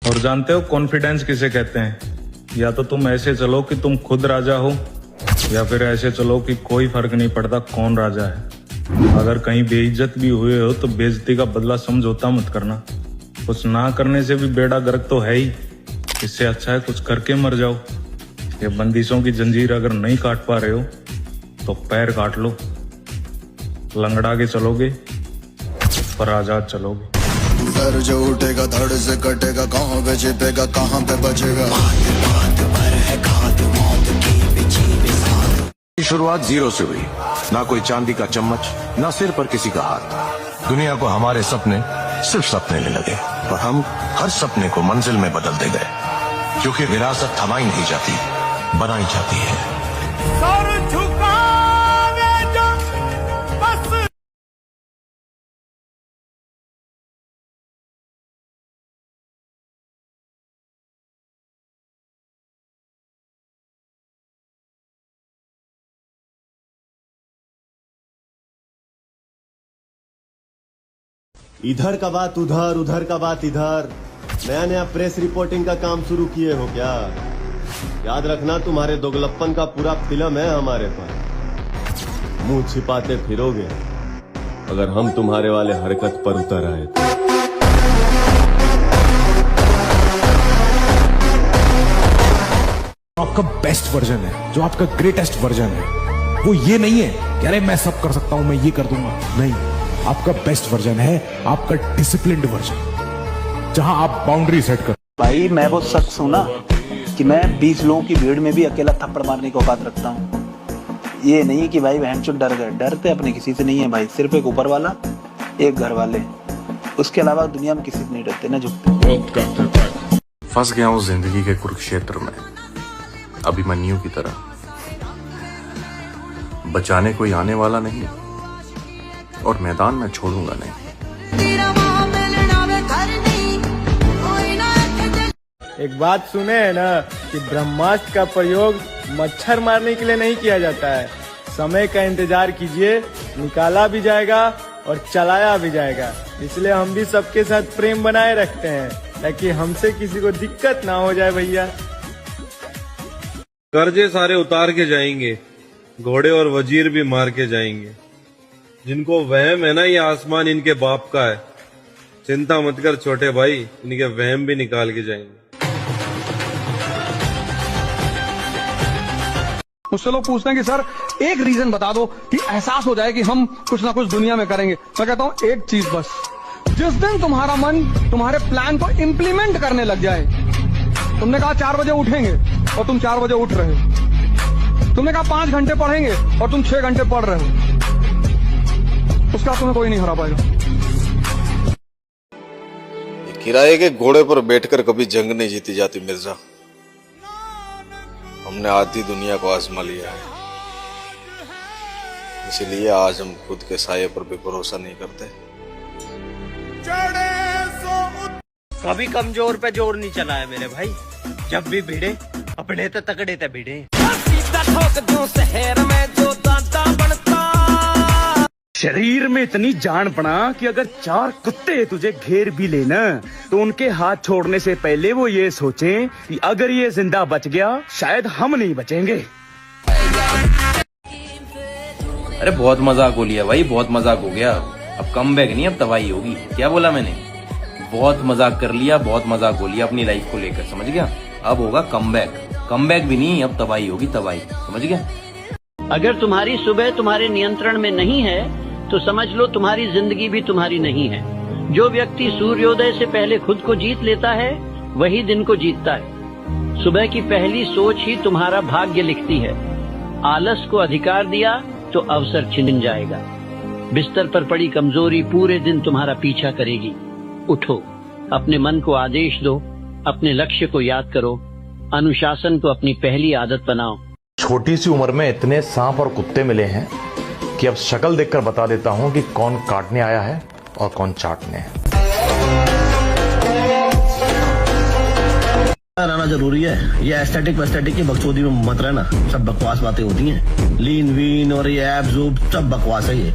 और जानते हो कॉन्फिडेंस किसे कहते हैं? या तो तुम ऐसे चलो कि तुम खुद राजा हो, या फिर ऐसे चलो कि कोई फर्क नहीं पड़ता कौन राजा है। अगर कहीं बेइज्जत भी हुए हो तो बेइज्जती का बदला समझौता मत करना। कुछ ना करने से भी बेड़ा गर्क तो है ही, इससे अच्छा है कुछ करके मर जाओ। ये बंदिशों की जंजीर अगर नहीं काट पा रहे हो तो पैर काट लो। लंगड़ा के चलोगे पर आजाद चलोगे। सर जो उठेगा धड़ से कटेगा, कहाँ पे छिपेगा कहाँ पे बचेगा। शुरुआत जीरो से हुई, ना कोई चांदी का चम्मच, ना सिर पर किसी का हाथ। दुनिया को हमारे सपने सिर्फ सपने ले लगे, और हम हर सपने को मंजिल में बदलते गए, क्योंकि विरासत थमाई नहीं जाती, बनाई जाती है। इधर का बात उधर, उधर का बात इधर। नया नया प्रेस रिपोर्टिंग का काम शुरू किए हो क्या? याद रखना तुम्हारे दोगलप्पन का पूरा फिल्म है हमारे पास। मुंह छिपाते फिरोगे अगर हम तुम्हारे वाले हरकत पर उतर आए तो। आपका बेस्ट वर्जन है, जो आपका ग्रेटेस्ट वर्जन है, वो ये नहीं है कि अरे मैं सब कर सकता हूं, मैं ये कर दूंगा। नहीं, आपका बेस्ट वर्जन है आपका डिसिप्लिन्ड वर्जन, जहां आप बाउंड्री सेट कर। भाई मैं वो शख्स हूं ना कि मैं 20 लोगों की भीड़ में भी अकेला थप्पड़ मारने की औकात रखता हूं। ये नहीं है कि भाई बहनचोद डर गए, डरते अपने किसी से नहीं है भाई, सिर्फ एक ऊपर वाला, एक घर वाले, उसके अलावा दुनिया में किसी से नहीं डरते ना झुकते। फंस गया हूं जिंदगी के कुरुक्षेत्र में, अभिमन्यु की तरह। बचाने कोई आने वाला नहीं, और मैदान में छोड़ूंगा नहीं। एक बात सुने है ना कि ब्रह्मास्त्र का प्रयोग मच्छर मारने के लिए नहीं किया जाता है। समय का इंतजार कीजिए, निकाला भी जाएगा और चलाया भी जाएगा। इसलिए हम भी सबके साथ प्रेम बनाए रखते हैं, ताकि हमसे किसी को दिक्कत ना हो जाए भैया। कर्जे सारे उतार के जाएंगे, घोड़े और वजीर भी मार के जाएंगे। जिनको वहम है ना ये आसमान इनके बाप का है, चिंता मत कर छोटे भाई, इनके वहम भी निकाल के जाएंगे। मुझसे लोग पूछते हैं कि सर एक रीजन बता दो कि एहसास हो जाए कि हम कुछ ना कुछ दुनिया में करेंगे। मैं कहता हूं एक चीज बस, जिस दिन तुम्हारा मन तुम्हारे प्लान को इम्प्लीमेंट करने लग जाए। तुमने कहा 4 बजे उठेंगे और तुम 4 बजे उठ रहे हो। तुमने कहा 5 घंटे पढ़ेंगे और तुम 6 घंटे पढ़ रहे हो। उसका तुम्हें कोई नहीं हरा पाएगा। किराए के घोड़े पर बैठकर कभी जंग नहीं जीती जाती मिर्जा। हमने आधी दुनिया को आजमा लिया है, इसीलिए आज हम खुद के साये पर भी भरोसा नहीं करते। कभी कमजोर पे जोर नहीं चला है मेरे भाई, जब भी भिड़े अपने तो तकड़े ते भिड़े। शरीर में इतनी जान पड़ा कि अगर 4 कुत्ते तुझे घेर भी लेना तो उनके हाथ छोड़ने से पहले वो ये सोचें कि अगर ये जिंदा बच गया शायद हम नहीं बचेंगे। अरे बहुत मजाक हो लिया भाई, बहुत मजाक हो गया। अब कम बैक नहीं, अब तबाही होगी। क्या बोला मैंने? बहुत मजाक कर लिया, बहुत मजाक हो लिया अपनी लाइफ को लेकर, समझ गया? अब होगा कम बैक भी नहीं, अब तबाही होगी, तबाही, समझ गया? अगर तुम्हारी सुबह तुम्हारे नियंत्रण में नहीं है तो समझ लो तुम्हारी जिंदगी भी तुम्हारी नहीं है। जो व्यक्ति सूर्योदय से पहले खुद को जीत लेता है वही दिन को जीतता है। सुबह की पहली सोच ही तुम्हारा भाग्य लिखती है। आलस को अधिकार दिया तो अवसर छिन जाएगा। बिस्तर पर पड़ी कमजोरी पूरे दिन तुम्हारा पीछा करेगी। उठो, अपने मन को आदेश दो, अपने लक्ष्य को याद करो, अनुशासन को अपनी पहली आदत बनाओ। छोटी सी उम्र में इतने सांप और कुत्ते मिले हैं कि अब शक्ल देखकर बता देता हूं कि कौन काटने आया है और कौन चाटने है। रहना जरूरी है। ये एस्थेटिक की बकचोदी में मत रहना, सब बकवास बातें होती हैं। लीन वीन और ये एब्स सब बकवास है। ये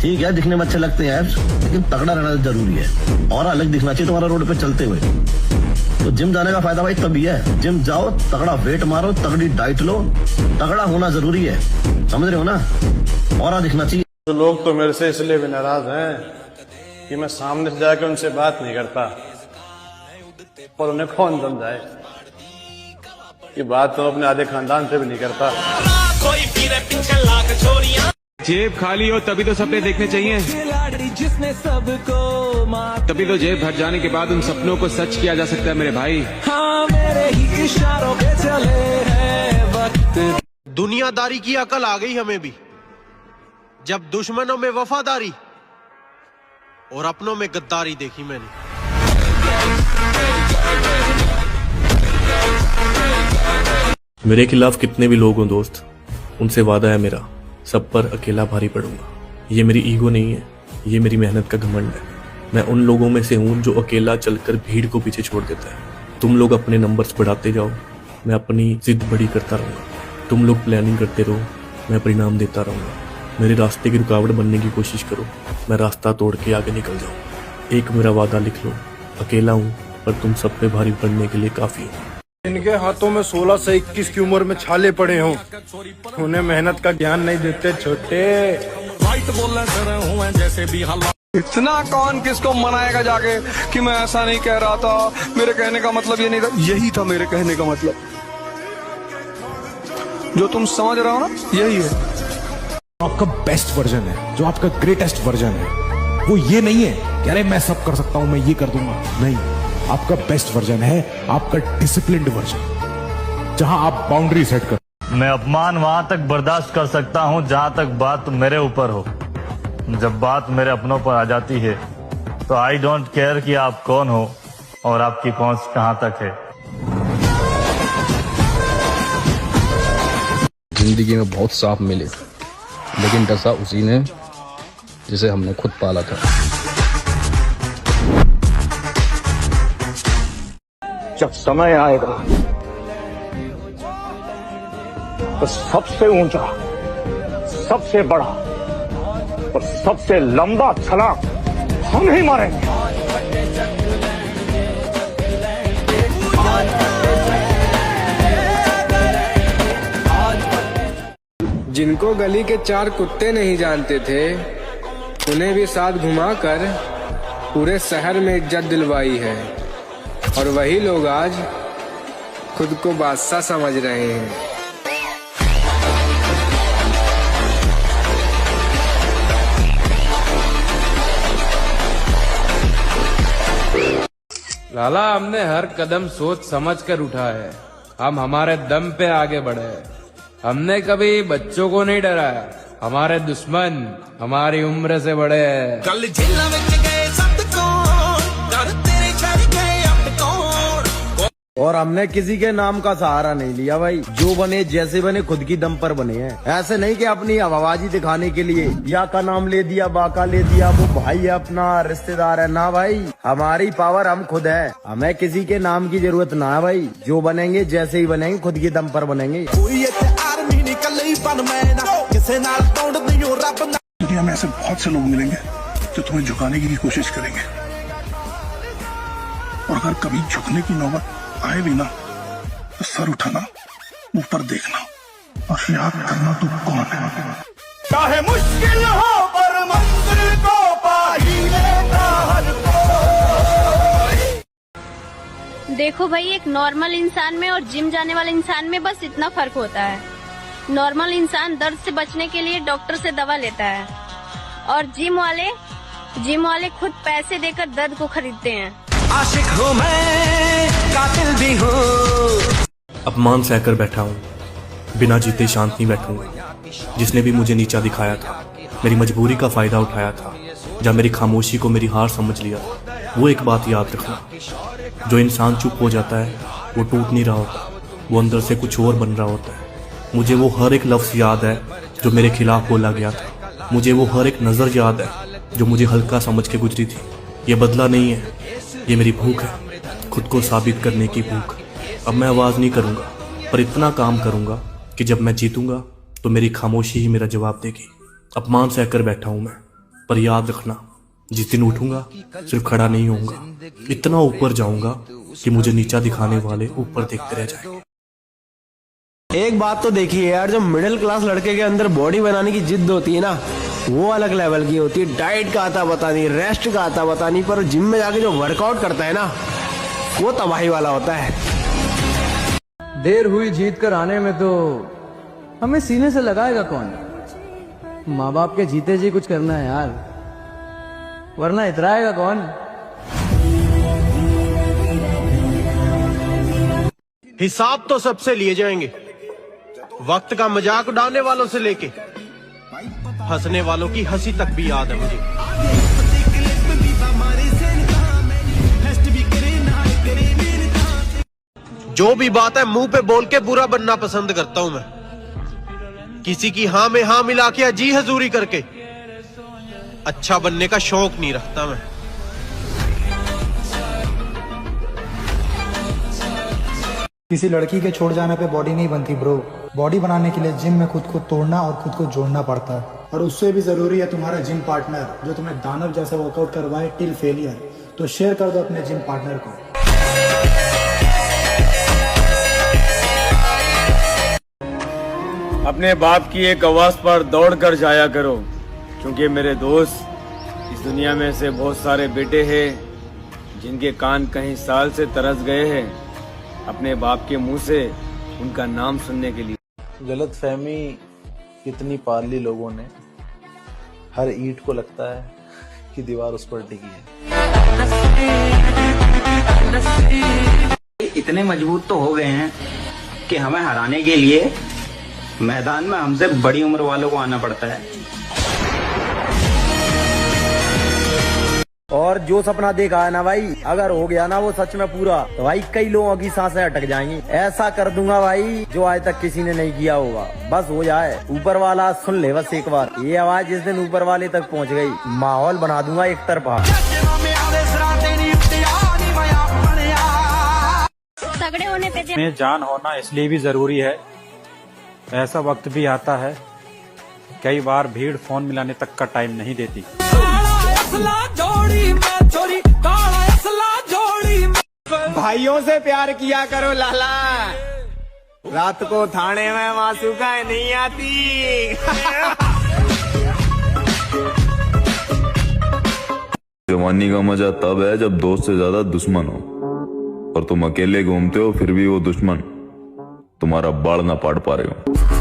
ठीक है, दिखने में अच्छे लगते हैं एब्स, लेकिन तगड़ा रहना जरूरी है और अलग दिखना चाहिए तुम्हारा रोड पे चलते हुए। तो जिम जाने का फायदा भाई तभी है, जिम जाओ, तगड़ा वेट मारो, तगड़ी डाइट लो, तगड़ा होना जरूरी है, समझ रहे हो ना, और दिखना चाहिए। तो लोग तो मेरे से इसलिए भी नाराज हैं कि मैं सामने से जाकर उनसे बात नहीं करता, और उन्हें कौन समझाए कि बात तो अपने आधे खानदान से भी नहीं करता। जेब खाली हो तभी तो सपने देखने चाहिए, जिसने सबको तभी तो जेब भर जाने के बाद उन सपनों को सच किया जा सकता है मेरे भाई। हाँ, मेरे ही इशारों पे चले है वक्त। दुनियादारी की अकल आ गई हमें भी, जब दुश्मनों में वफादारी और अपनों में गद्दारी देखी मैंने। मेरे खिलाफ कितने भी लोग हों दोस्त, उनसे वादा है मेरा, सब पर अकेला भारी पड़ूंगा। ये मेरी ईगो नहीं है, ये मेरी मेहनत का घमंड है। मैं उन लोगों में से हूँ जो अकेला चलकर भीड़ को पीछे छोड़ देता है। तुम लोग अपने नंबर्स बढ़ाते जाओ, मैं अपनी जिद बड़ी करता रहूँगा। तुम लोग प्लानिंग करते रहो, मैं परिणाम देता रहूँगा। मेरे रास्ते की रुकावट बनने की कोशिश करो, मैं रास्ता तोड़ के आगे निकल जाऊँ। एक मेरा वादा लिख लो, अकेला हूँ पर तुम सब पे भारी पड़ने के लिए काफ़ी हूँ। इनके हाथों में 16 से 21 की उम्र में छाले पड़े हों, उन्हें मेहनत का ज्ञान नहीं देते छोटे। इतना कौन किसको मनाएगा जाके कि मैं ऐसा नहीं कह रहा था, मेरे कहने का मतलब ये नहीं था, यही था मेरे कहने का मतलब। जो तुम समझ रहे हो ना, यही है। आपका बेस्ट वर्जन है, जो आपका ग्रेटेस्ट वर्जन है, वो ये नहीं है कि अरे मैं सब कर सकता हूं, मैं ये कर दूंगा। नहीं, आपका बेस्ट वर्जन है आपका डिसिप्लिन्ड वर्जन, जहां आप बाउंड्री सेट कर। मैं अपमान वहां तक बर्दाश्त कर सकता हूं जहां तक बात मेरे ऊपर हो। जब बात मेरे अपनों पर आ जाती है तो आई डोंट केयर कि आप कौन हो और आपकी पहुंच कहां तक है। जिंदगी में बहुत सांप मिले, लेकिन डसा उसी ने जिसे हमने खुद पाला था। जब समय आएगा तो सबसे ऊंचा, सबसे बड़ा और सबसे लंबा छलांग हम ही मारेंगे। जिनको गली के 4 कुत्ते नहीं जानते थे, उन्हें भी साथ घुमाकर पूरे शहर में इज्जत दिलवाई है, और वही लोग आज खुद को बादशाह समझ रहे हैं। लाला, हमने हर कदम सोच समझ कर उठा है। हम हमारे दम पे आगे बढ़े। हमने कभी बच्चों को नहीं डराया। हमारे दुश्मन हमारी उम्र से बड़े हैं। कल जेल में गए सब कौन, घर तेरे छड़ गए अब कौन। और हमने किसी के नाम का सहारा नहीं लिया भाई, जो बने जैसे बने खुद की दम पर बने हैं। ऐसे नहीं कि अपनी हवाबाजी दिखाने के लिए या का नाम ले दिया, बाका ले दिया, वो भाई है अपना, रिश्तेदार है ना भाई। हमारी पावर हम खुद है, हमें किसी के नाम की जरूरत ना है भाई। जो बनेंगे जैसे ही बनेंगे खुद की दम पर बनेंगे। दुनिया में ऐसे बहुत से लोग मिलेंगे जो तुम्हें झुकाने की कोशिश करेंगे, और अगर कभी झुकने की नौबत आए भी ना तो सर उठाना, ऊपर देखना और याद करना तुम कौन है। चाहे मुश्किल हो पर मंजिल को पा ही लेता हर कोई। देखो भाई, एक नॉर्मल इंसान में और जिम जाने वाले इंसान में बस इतना फर्क होता है। नॉर्मल इंसान दर्द से बचने के लिए डॉक्टर से दवा लेता है, और जिम वाले खुद पैसे देकर दर्द को खरीदते हैं। आशिक हूँ मैं, कातिल भी हूँ। अपमान सहकर बैठा हूँ, बिना जीते शांत नहीं बैठूंगा। जिसने भी मुझे नीचा दिखाया था, मेरी मजबूरी का फायदा उठाया था, जब मेरी खामोशी को मेरी हार समझ लिया, वो एक बात याद रखना, जो इंसान चुप हो जाता है वो टूट नहीं रहा होता, वो अंदर से कुछ और बन रहा होता है। मुझे वो हर एक लफ्ज़ याद है जो मेरे खिलाफ बोला गया था। मुझे वो हर एक नज़र याद है जो मुझे हल्का समझ के गुजरी थी। ये बदला नहीं है, ये मेरी भूख है, खुद को साबित करने की भूख। अब मैं आवाज़ नहीं करूँगा, पर इतना काम करूँगा कि जब मैं जीतूंगा तो मेरी खामोशी ही मेरा जवाब देगी। अपमान सहकर बैठा हूँ मैं, पर याद रखना, जिस दिन उठूंगा सिर्फ खड़ा नहीं होऊंगा, इतना ऊपर जाऊंगा कि मुझे नीचा दिखाने वाले ऊपर देखते रह जाएंगे। एक बात तो देखिए यार, जो मिडिल क्लास लड़के के अंदर बॉडी बनाने की जिद होती है ना, वो अलग लेवल की होती है। डाइट का आता पता नहीं, रेस्ट का आता पता नहीं, पर जिम में जाके जो वर्कआउट करता है ना, वो तबाही वाला होता है। देर हुई जीत कर आने में तो हमें सीने से लगाएगा कौन? माँ बाप के जीते जी कुछ करना है यार, वरना इतराएगा कौन? हिसाब तो सबसे लिए जाएंगे, वक्त का मजाक उड़ाने वालों से लेके हंसने वालों की हंसी तक भी याद है मुझे। जो भी बात है मुंह पे बोल के बुरा बनना पसंद करता हूं मैं। किसी की हाँ में हाँ मिला के जी हजूरी करके अच्छा बनने का शौक नहीं रखता मैं। किसी लड़की के छोड़ जाने पे बॉडी नहीं बनती ब्रो। बॉडी बनाने के लिए जिम में खुद को तोड़ना और खुद को जोड़ना पड़ता है, और उससे भी जरूरी है तुम्हारा जिम पार्टनर, जो तुम्हें दानव जैसा वर्कआउट करवाए टिल फेलियर। तो शेयर कर दो अपने जिम पार्टनर को। अपने बाप की एक आवाज पर दौड़ कर जाया करो, क्योंकि मेरे दोस्त, इस दुनिया में से बहुत सारे बेटे हैं जिनके कान कहीं साल से तरस गए हैं अपने बाप के मुंह से उनका नाम सुनने के लिए। गलत फहमी कितनी पाल ली लोगों ने, हर ईंट को लगता है कि दीवार उस पर टिकी है। इतने मजबूत तो हो गए हैं कि हमें हराने के लिए मैदान में हमसे बड़ी उम्र वालों को आना पड़ता है। और जो सपना देखा है ना भाई, अगर हो गया ना वो सच में पूरा, तो भाई कई लोगों की सांसें अटक जाएंगी। ऐसा कर दूंगा भाई जो आज तक किसी ने नहीं किया होगा। बस हो जाए, ऊपर वाला सुन ले बस एक बार। ये आवाज जिस दिन ऊपर वाले तक पहुंच गई, माहौल बना दूंगा एक तरफा। तगड़े होने पे में जान होना इसलिए भी जरूरी है, ऐसा वक्त भी आता है कई बार भीड़ फोन मिलाने तक का टाइम नहीं देती। भाइयों से प्यार किया करो लाला, रात को थाने में मासूका नहीं आती। जवानी का मजा तब है जब दोस्त से ज्यादा दुश्मन हो, और तुम अकेले घूमते हो फिर भी वो दुश्मन तुम्हारा बाल ना पाड़ पा रहे हो।